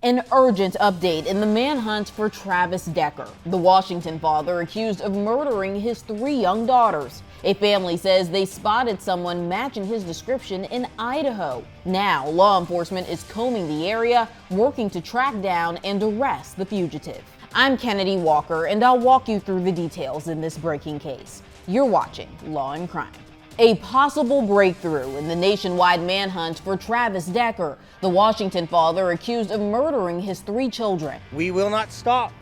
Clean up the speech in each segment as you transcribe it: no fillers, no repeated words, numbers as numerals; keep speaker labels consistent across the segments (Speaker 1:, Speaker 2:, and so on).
Speaker 1: An urgent update in the manhunt for Travis Decker, the Washington father accused of murdering his 3 young daughters. A family says they spotted someone matching his description in Idaho. Now, law enforcement is combing the area, working to track down and arrest the fugitive. I'm Kennedi Walker, and I'll walk you through the details in this breaking case. You're watching Law&Crime. A possible breakthrough in the nationwide manhunt for Travis Decker, the Washington father accused of murdering his 3 children.
Speaker 2: We will not stop.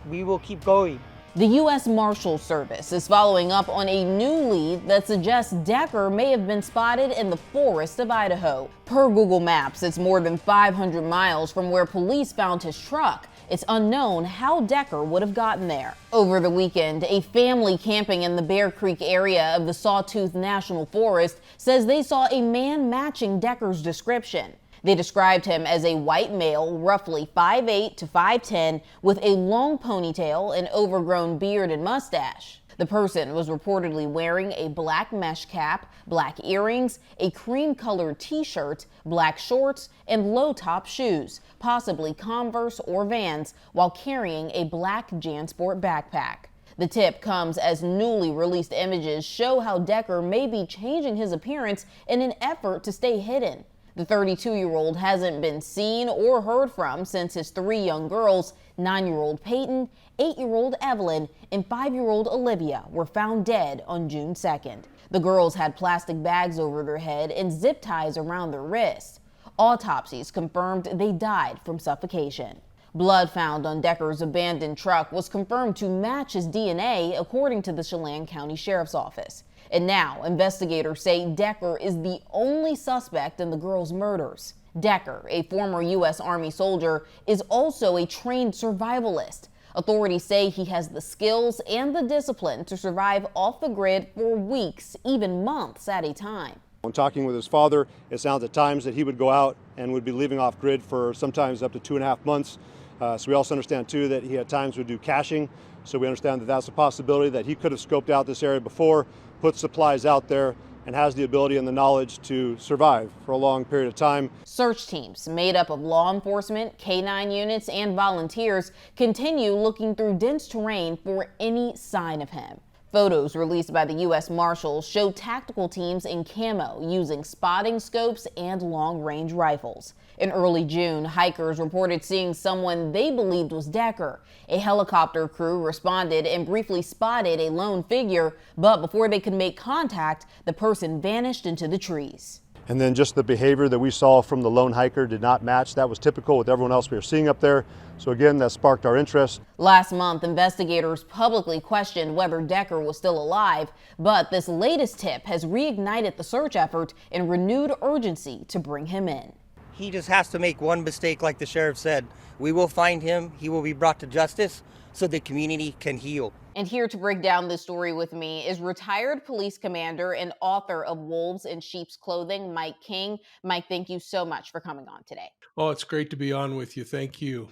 Speaker 2: We will keep going.
Speaker 1: The U.S. Marshals Service is following up on a new lead that suggests Decker may have been spotted in the forest of Idaho. Per Google Maps, it's more than 500 miles from where police found his truck. It's unknown how Decker would have gotten there. Over the weekend, a family camping in the Bear Creek area of the Sawtooth National Forest says they saw a man matching Decker's description. They described him as a white male, roughly 5'8" to 5'10", with a long ponytail, an overgrown beard and mustache. The person was reportedly wearing a black mesh cap, black earrings, a cream-colored t-shirt, black shorts, and low-top shoes, possibly Converse or Vans, while carrying a black JanSport backpack. The tip comes as newly released images show how Decker may be changing his appearance in an effort to stay hidden. The 32-year-old hasn't been seen or heard from since his 3 young girls, 9-year-old Peyton, 8-year-old Evelyn, and 5-year-old Olivia, were found dead on June 2nd. The girls had plastic bags over their head and zip ties around their wrists. Autopsies confirmed they died from suffocation. Blood found on Decker's abandoned truck was confirmed to match his DNA, according to the Chelan County Sheriff's Office. And now, investigators say Decker is the only suspect in the girls' murders. Decker, a former U.S. Army soldier, is also a trained survivalist. Authorities say he has the skills and the discipline to survive off the grid for weeks, even months at a time.
Speaker 3: When talking with his father, it sounds at times that he would go out and would be living off grid for sometimes up to 2.5 months. So we also understand too that he at times would do caching. So we understand that that's a possibility that he could have scoped out this area before, put supplies out there, and has the ability and the knowledge to survive for a long period of time.
Speaker 1: Search teams made up of law enforcement, K-9 units, and volunteers continue looking through dense terrain for any sign of him. Photos released by the U.S. Marshals show tactical teams in camo using spotting scopes and long-range rifles. In early June, hikers reported seeing someone they believed was Decker. A helicopter crew responded and briefly spotted a lone figure, but before they could make contact, the person vanished into the trees.
Speaker 3: And then just the behavior that we saw from the lone hiker did not match. That was typical with everyone else we were seeing up there. So again, that sparked our interest.
Speaker 1: Last month, investigators publicly questioned whether Decker was still alive, but this latest tip has reignited the search effort and renewed urgency to bring him in.
Speaker 2: He just has to make one mistake, like the sheriff said. We will find him. He will be brought to justice so the community can heal.
Speaker 1: And here to break down this story with me is retired police commander and author of Wolves in Sheep's Clothing, Mike King. Mike, thank you so much for coming on today.
Speaker 4: Oh, it's great to be on with you. Thank you.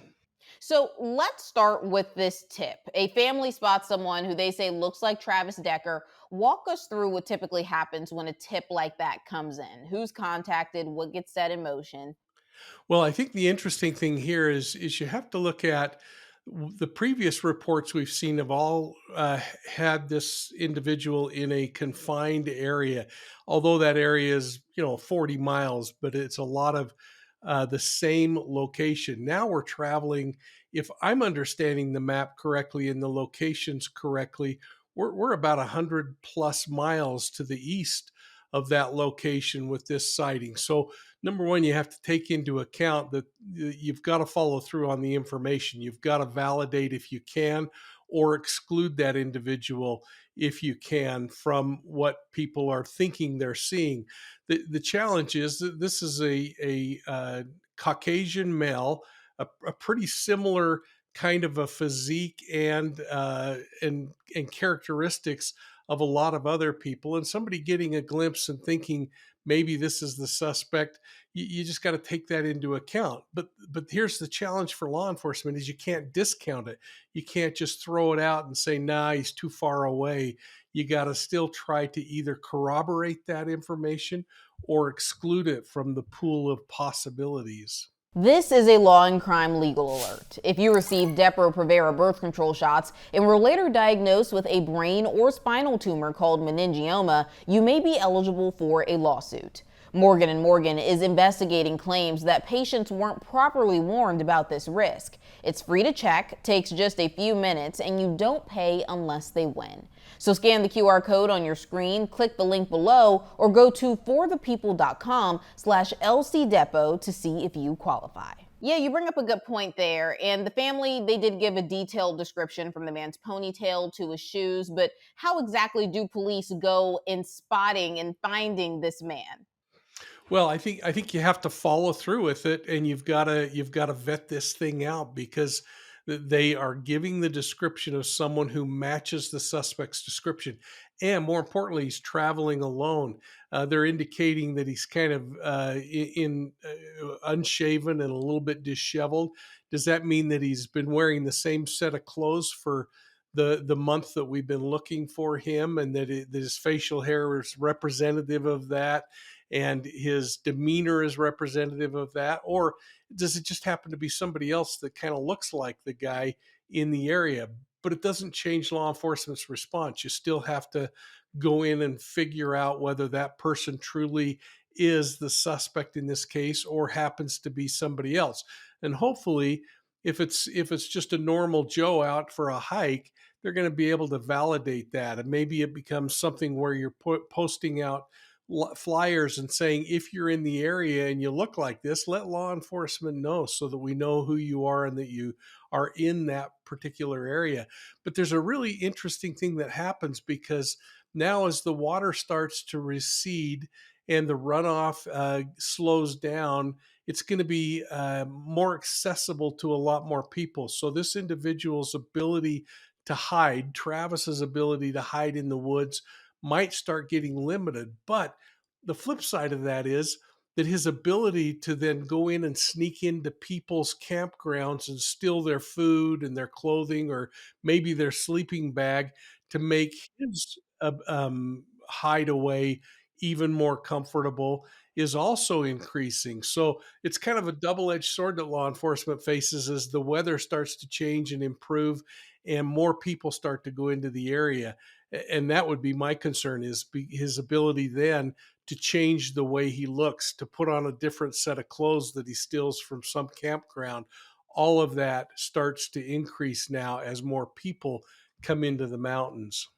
Speaker 1: So let's start with this tip. A family spots someone who they say looks like Travis Decker. Walk us through what typically happens when a tip like that comes in. Who's contacted? What gets set in motion?
Speaker 4: Well, I think the interesting thing here is you have to look at the previous reports we've seen have all had this individual in a confined area, although that area is, 40 miles, but it's a lot of the same location. Now we're traveling, if I'm understanding the map correctly and the locations correctly, we're about 100 plus miles to the east of that location with this sighting. So number one, you have to take into account that you've got to follow through on the information. You've got to validate if you can, or exclude that individual if you can from what people are thinking they're seeing. The challenge is that this is a Caucasian male, a pretty similar kind of a physique and characteristics of a lot of other people, and somebody getting a glimpse and thinking maybe this is the suspect. You just got to take that into account. But here's the challenge for law enforcement is you can't discount it. You can't just throw it out and say, nah, he's too far away. You got to still try to either corroborate that information or exclude it from the pool of possibilities.
Speaker 1: This is a law and crime legal alert. If you received Depo-Provera birth control shots and were later diagnosed with a brain or spinal tumor called meningioma, you may be eligible for a lawsuit. Morgan & Morgan is investigating claims that patients weren't properly warned about this risk. It's free to check, takes just a few minutes, and you don't pay unless they win. So scan the QR code on your screen, click the link below, or go to forthepeople.com/LCDepo to see if you qualify. Yeah, you bring up a good point there. And the family, they did give a detailed description from the man's ponytail to his shoes. But how exactly do police go in spotting and finding this man?
Speaker 4: Well, I think you have to follow through with it, and you've got to vet this thing out because they are giving the description of someone who matches the suspect's description, and more importantly, he's traveling alone. They're indicating that he's kind of unshaven and a little bit disheveled. Does that mean that he's been wearing the same set of clothes for the month that we've been looking for him, and that his facial hair is representative of that? And his demeanor is representative of that? Or does it just happen to be somebody else that kind of looks like the guy in the area? But it doesn't change law enforcement's response. You still have to go in and figure out whether that person truly is the suspect in this case or happens to be somebody else. And hopefully, if it's just a normal Joe out for a hike, they're going to be able to validate that. And maybe it becomes something where you're posting out flyers and saying, if you're in the area and you look like this, let law enforcement know so that we know who you are and that you are in that particular area. But there's a really interesting thing that happens because now, as the water starts to recede and the runoff slows down, it's going to be more accessible to a lot more people. So this individual's ability to hide, Travis's ability to hide in the woods, might start getting limited. But the flip side of that is that his ability to then go in and sneak into people's campgrounds and steal their food and their clothing or maybe their sleeping bag to make his hideaway even more comfortable is also increasing. So it's kind of a double edged sword that law enforcement faces as the weather starts to change and improve and more people start to go into the area. And that would be my concern is his ability then to change the way he looks, to put on a different set of clothes that he steals from some campground. All of that starts to increase now as more people come into the mountains.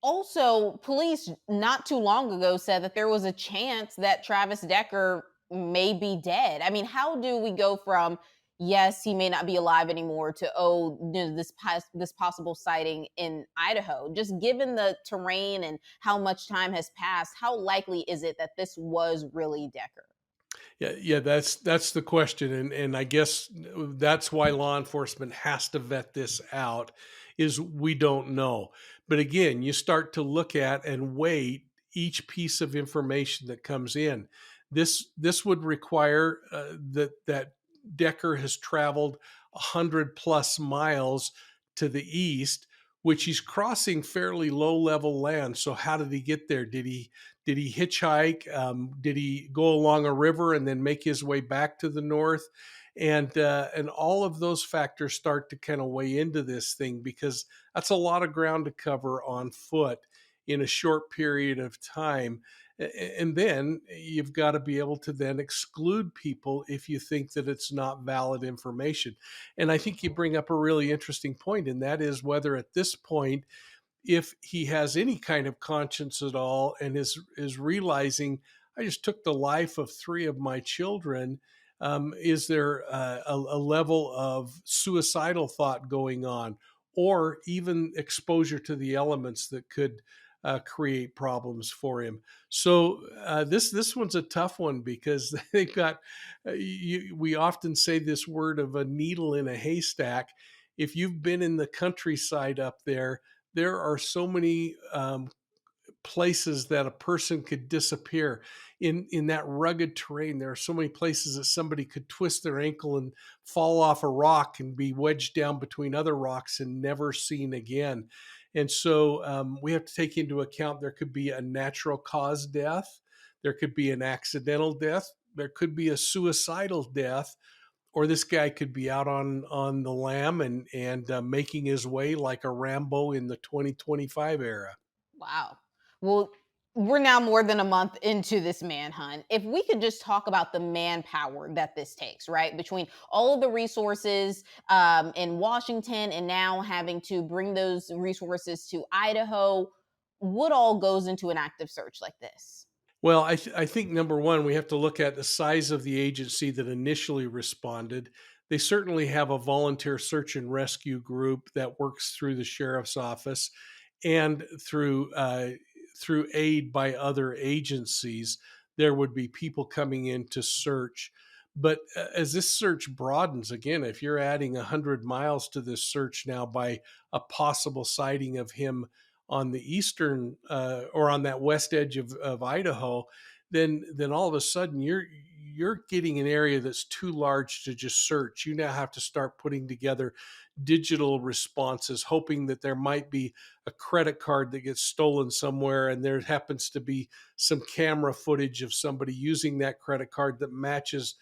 Speaker 1: Also, police not too long ago said that there was a chance that Travis Decker may be dead. I mean, how do we go from yes, he may not be alive anymore to oh, this possible sighting in Idaho? Just given the terrain and how much time has passed, how likely is it that this was really Decker?
Speaker 4: Yeah, that's the question, and I guess that's why law enforcement has to vet this out. Is we don't know, but again, you start to look at and weigh each piece of information that comes in. This would require that Decker has traveled 100 plus miles to the east, which he's crossing fairly low level land. So how did he get there? Did he hitchhike? Did he go along a river and then make his way back to the north? And all of those factors start to kind of weigh into this thing because that's a lot of ground to cover on foot in a short period of time. And then you've got to be able to then exclude people if you think that it's not valid information. And I think you bring up a really interesting point, and that is whether at this point if he has any kind of conscience at all and is realizing I just took the life of three of my children. Is there a level of suicidal thought going on, or even exposure to the elements that could create problems for him? So this one's a tough one because they've got. We often say this word of a needle in a haystack. If you've been in the countryside up there are so many places that a person could disappear in that rugged terrain. There are so many places that somebody could twist their ankle and fall off a rock and be wedged down between other rocks and never seen again. And so we have to take into account there could be a natural cause death, there could be an accidental death, there could be a suicidal death, or this guy could be out on the lam and making his way like a Rambo in the 2025 era.
Speaker 1: Wow. Well, we're now more than a month into this manhunt. If we could just talk about the manpower that this takes, right? Between all of the resources in Washington and now having to bring those resources to Idaho, what all goes into an active search like this?
Speaker 4: Well, I think number one, we have to look at the size of the agency that initially responded. They certainly have a volunteer search and rescue group that works through the sheriff's office and through aid by other agencies. There would be people coming in to search. But as this search broadens, again, if you're adding 100 miles to this search now by a possible sighting of him on the eastern or on that west edge of Idaho, then all of a sudden you're getting an area that's too large to just search. You now have to start putting together digital responses, hoping that there might be a credit card that gets stolen somewhere, and there happens to be some camera footage of somebody using that credit card that matches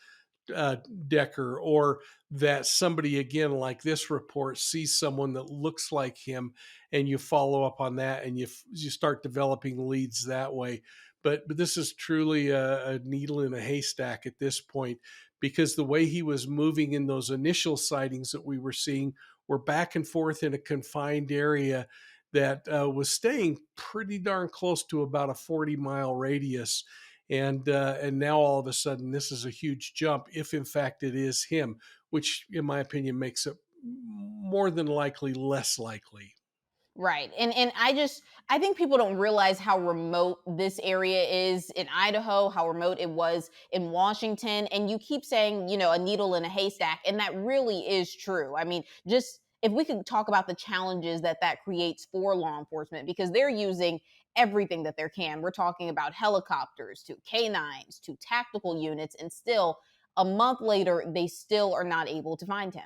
Speaker 4: uh, Decker, or that somebody, again, like this report, sees someone that looks like him, and you follow up on that, and you start developing leads that way. But this is truly a needle in a haystack at this point, because the way he was moving in those initial sightings that we were seeing were back and forth in a confined area that was staying pretty darn close to about a 40-mile radius. And now all of a sudden this is a huge jump if in fact it is him, which in my opinion makes it more than likely less likely.
Speaker 1: Right. And I think people don't realize how remote this area is in Idaho, how remote it was in Washington. And you keep saying, a needle in a haystack, and that really is true. I mean, just if we could talk about the challenges that creates for law enforcement, because they're using everything that they can. We're talking about helicopters to canines to tactical units, and still a month later, they still are not able to find him.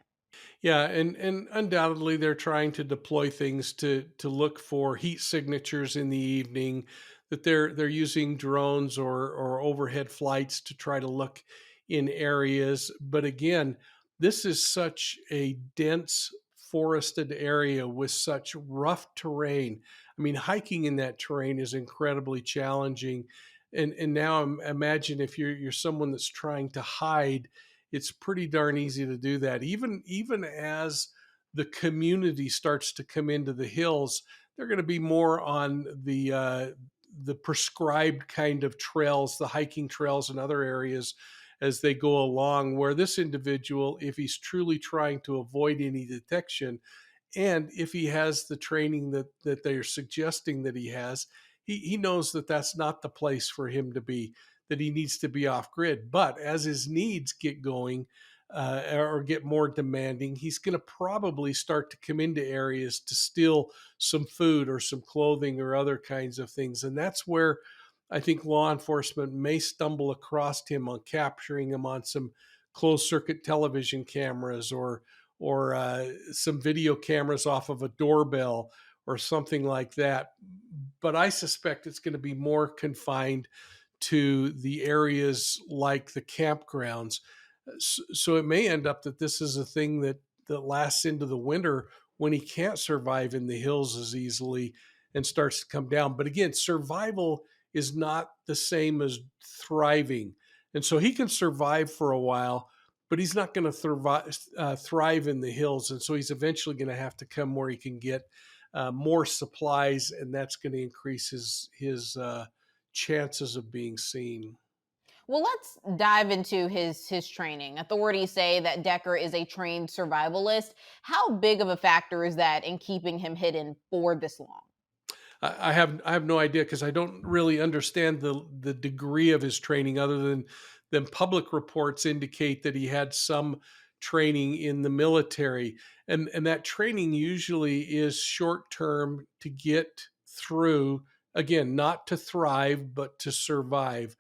Speaker 4: Yeah, and undoubtedly they're trying to deploy things to look for heat signatures in the evening. That they're using drones or overhead flights to try to look in areas. But again, this is such a dense forested area with such rough terrain. I mean, hiking in that terrain is incredibly challenging. And now imagine if you're someone that's trying to hide, it's pretty darn easy to do that. Even as the community starts to come into the hills, they're going to be more on the prescribed kind of trails, the hiking trails and other areas as they go along. Where this individual, if he's truly trying to avoid any detection, and if he has the training that they're suggesting that he has, he knows that that's not the place for him to be, that he needs to be off grid. But as his needs get going or get more demanding, he's going to probably start to come into areas to steal some food or some clothing or other kinds of things. And that's where I think law enforcement may stumble across him on capturing him on some closed circuit television cameras or some video cameras off of a doorbell or something like that. But I suspect it's going to be more confined to the areas like the campgrounds. So it may end up that this is a thing that lasts into the winter when he can't survive in the hills as easily and starts to come down. But again, survival is not the same as thriving. And so he can survive for a while, but he's not going to thrive in the hills. And so he's eventually going to have to come where he can get more supplies, and that's going to increase his chances of being seen.
Speaker 1: Well, let's dive into his training. Authorities say that Decker is a trained survivalist. How big of a factor is that in keeping him hidden for this long?
Speaker 4: I have no idea because I don't really understand the degree of his training, other than public reports indicate that he had some training in the military, and that training usually is short term to get through. Again, not to thrive, but to survive,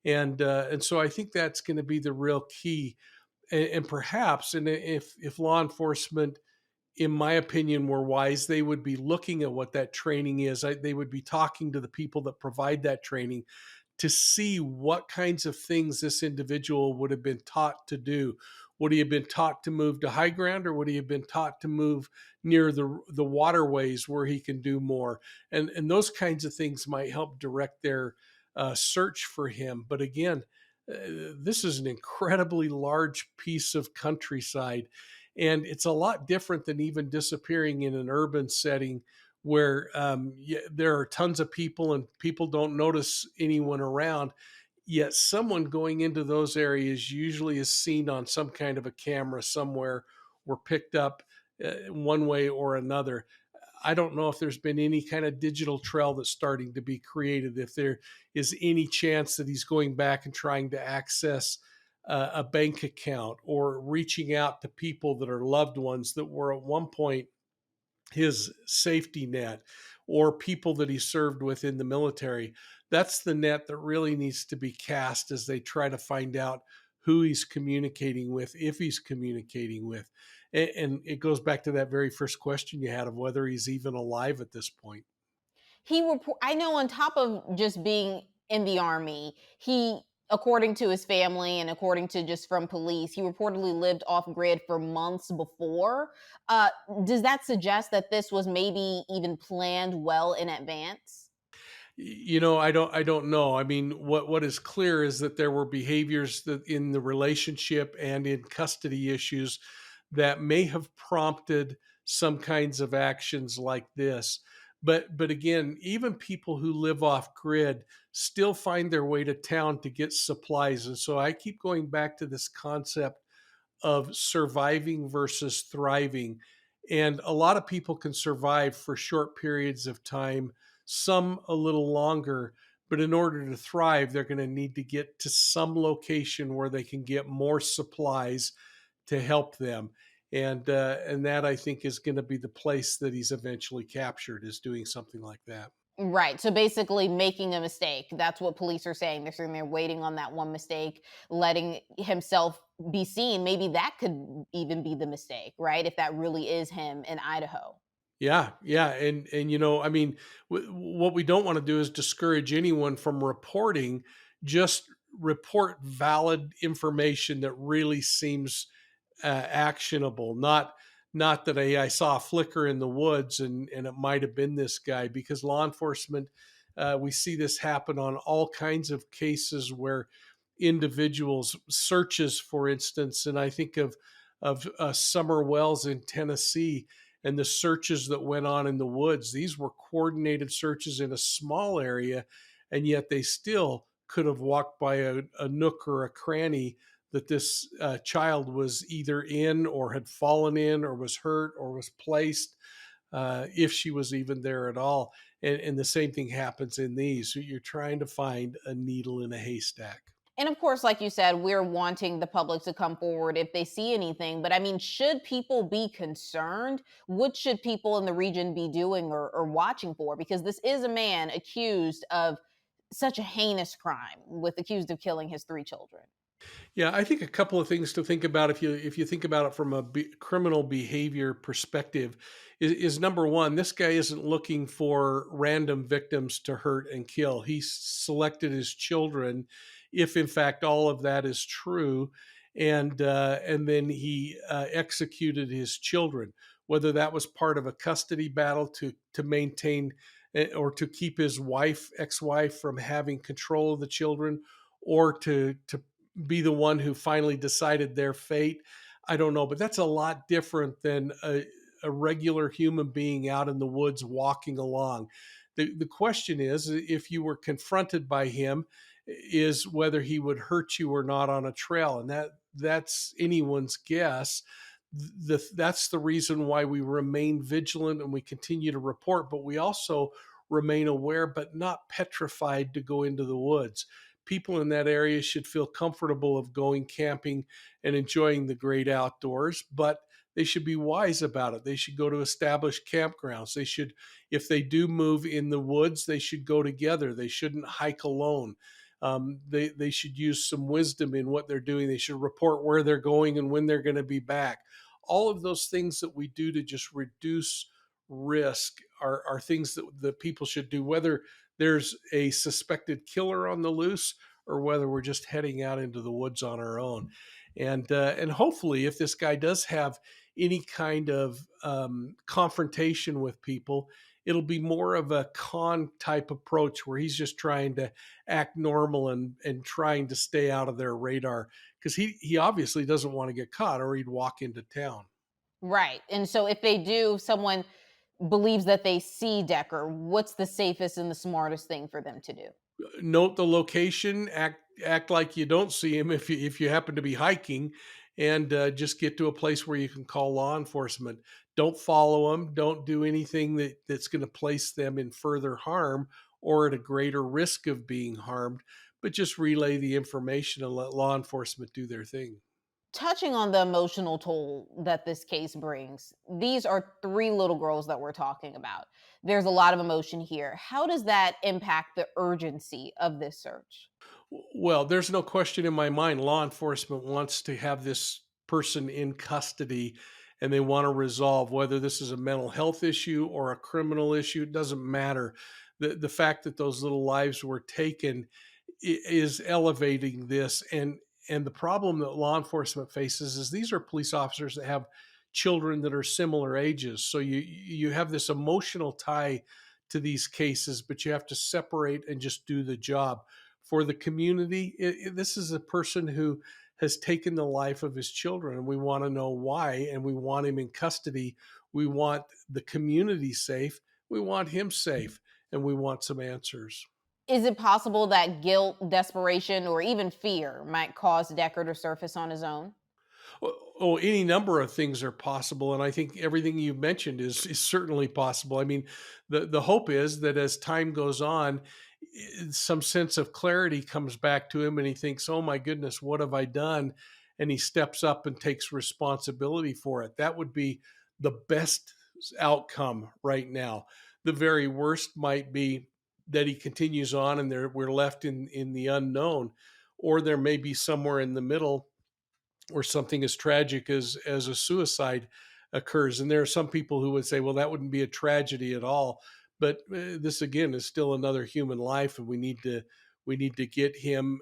Speaker 4: and so I think that's going to be the real key, and perhaps, and if law enforcement, in my opinion, were wise, they would be looking at what that training is. They would be talking to the people that provide that training to see what kinds of things this individual would have been taught to do. Would he have been taught to move to high ground, or would he have been taught to move near the waterways where he can do more? And those kinds of things might help direct their search for him. But again, this is an incredibly large piece of countryside, and it's a lot different than even disappearing in an urban setting where there are tons of people and people don't notice anyone around. Yet someone going into those areas usually is seen on some kind of a camera somewhere or picked up one way or another. I don't know if there's been any kind of digital trail that's starting to be created, if there is any chance that he's going back and trying to access a bank account or reaching out to people that are loved ones that were at one point his safety net, or people that he served with in the military. That's the net that really needs to be cast as they try to find out who he's communicating with, if he's communicating with. And it goes back to that very first question you had of whether he's even alive at this point.
Speaker 1: I know, on top of just being in the army, he, according to his family and according to just from police, he reportedly lived off grid for months before. Uh, does that suggest that this was maybe even planned well in advance?
Speaker 4: I don't know. I mean, what is clear is that there were behaviors that in the relationship and in custody issues that may have prompted some kinds of actions like this. But again, even people who live off grid still find their way to town to get supplies. And so I keep going back to this concept of surviving versus thriving. And a lot of people can survive for short periods of time, some a little longer. But in order to thrive, they're going to need to get to some location where they can get more supplies to help them. And that, I think, is going to be the place that he's eventually captured, is doing something like that.
Speaker 1: Right. So basically making a mistake. That's what police are saying. They're sitting there waiting on that one mistake, letting himself be seen. Maybe that could even be the mistake, right? If that really is him in Idaho.
Speaker 4: Yeah, yeah, and I mean, what we don't want to do is discourage anyone from reporting. Just report valid information that really seems actionable. Not that I saw a flicker in the woods and it might have been this guy, because law enforcement, we see this happen on all kinds of cases where individuals searches, for instance, and I think of Summer Wells in Tennessee and the searches that went on in the woods. These were coordinated searches in a small area, and yet they still could have walked by a nook or a cranny that this child was either in or had fallen in or was hurt or was placed, if she was even there at all. And the same thing happens in these. So you're trying to find a needle in a haystack.
Speaker 1: And of course, like you said, we're wanting the public to come forward if they see anything. But I mean, should people be concerned? What should people in the region be doing or watching for? Because this is a man accused of such a heinous crime, with accused of killing his 3 children.
Speaker 4: Yeah, I think a couple of things to think about, if you think about it from a criminal behavior perspective, is number one, this guy isn't looking for random victims to hurt and kill. He selected his children, if in fact all of that is true, and then he executed his children. Whether that was part of a custody battle to maintain or to keep his ex-wife from having control of the children, or to be the one who finally decided their fate. I don't know, but that's a lot different than a regular human being out in the woods walking along. The question is, if you were confronted by him, is whether he would hurt you or not on a trail. And that's anyone's guess. That's the reason why we remain vigilant and we continue to report, but we also remain aware but not petrified to go into the woods. People in that area should feel comfortable of going camping and enjoying the great outdoors, but they should be wise about it. They should go to established campgrounds. They should, if they do move in the woods, they should go together. They shouldn't hike alone. They should use some wisdom in what they're doing. They should report where they're going and when they're going to be back. All of those things that we do to just reduce risk are things that people should do, whether there's a suspected killer on the loose or whether we're just heading out into the woods on our own. And hopefully, if this guy does have any kind of confrontation with people, it'll be more of a con type approach where he's just trying to act normal and trying to stay out of their radar, because he obviously doesn't want to get caught, or he'd walk into town.
Speaker 1: Right. And so if they do, someone believes that they see Decker, what's the safest and the smartest thing for them to do?
Speaker 4: Note the location, act like you don't see him if you happen to be hiking, and just get to a place where you can call law enforcement. Don't follow them. Don't do anything that's going to place them in further harm or at a greater risk of being harmed, but just relay the information and let law enforcement do their thing.
Speaker 1: Touching on the emotional toll that this case brings, these are three little girls that we're talking about. There's a lot of emotion here. How does that impact the urgency of this search?
Speaker 4: Well, there's no question in my mind. Law enforcement wants to have this person in custody, and they want to resolve whether this is a mental health issue or a criminal issue. It doesn't matter. The fact that those little lives were taken is elevating this. And the problem that law enforcement faces is these are police officers that have children that are similar ages. So you have this emotional tie to these cases, but you have to separate and just do the job. For the community, this is a person who has taken the life of his children, and we want to know why, and we want him in custody. We want the community safe. We want him safe, and we want some answers.
Speaker 1: Is it possible that guilt, desperation, or even fear might cause Decker to surface on his own?
Speaker 4: Oh, any number of things are possible, and I think everything you mentioned is certainly possible. I mean, the hope is that as time goes on, some sense of clarity comes back to him, and he thinks, "Oh my goodness, what have I done?" And he steps up and takes responsibility for it. That would be the best outcome right now. The very worst might be that he continues on, and we're left in the unknown, or there may be somewhere in the middle or something as tragic as a suicide occurs. And there are some people who would say, well, that wouldn't be a tragedy at all. But this again is still another human life, and we need to get him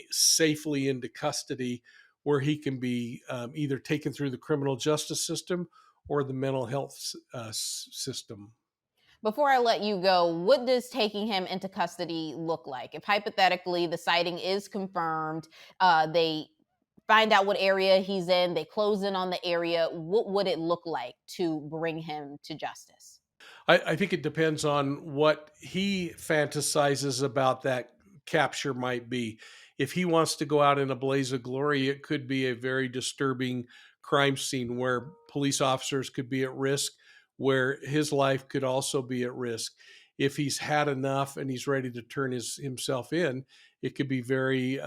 Speaker 4: safely into custody, where he can be either taken through the criminal justice system or the mental health system.
Speaker 1: Before I let you go, what does taking him into custody look like? If hypothetically the sighting is confirmed, they find out what area he's in, they close in on the area, what would it look like to bring him to justice?
Speaker 4: I think it depends on what he fantasizes about that capture might be. If he wants to go out in a blaze of glory, it could be a very disturbing crime scene where police officers could be at risk, where his life could also be at risk. If he's had enough and he's ready to turn himself in, it could be very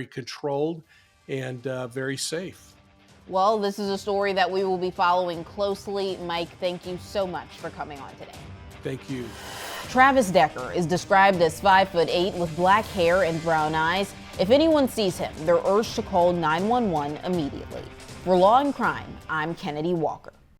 Speaker 4: controlled and very safe.
Speaker 1: Well, this is a story that we will be following closely. Mike, thank you so much for coming on today.
Speaker 4: Thank you.
Speaker 1: Travis Decker is described as 5'8" with black hair and brown eyes. If anyone sees him, they're urged to call 911 immediately. For Law and Crime, I'm Kennedi Walker.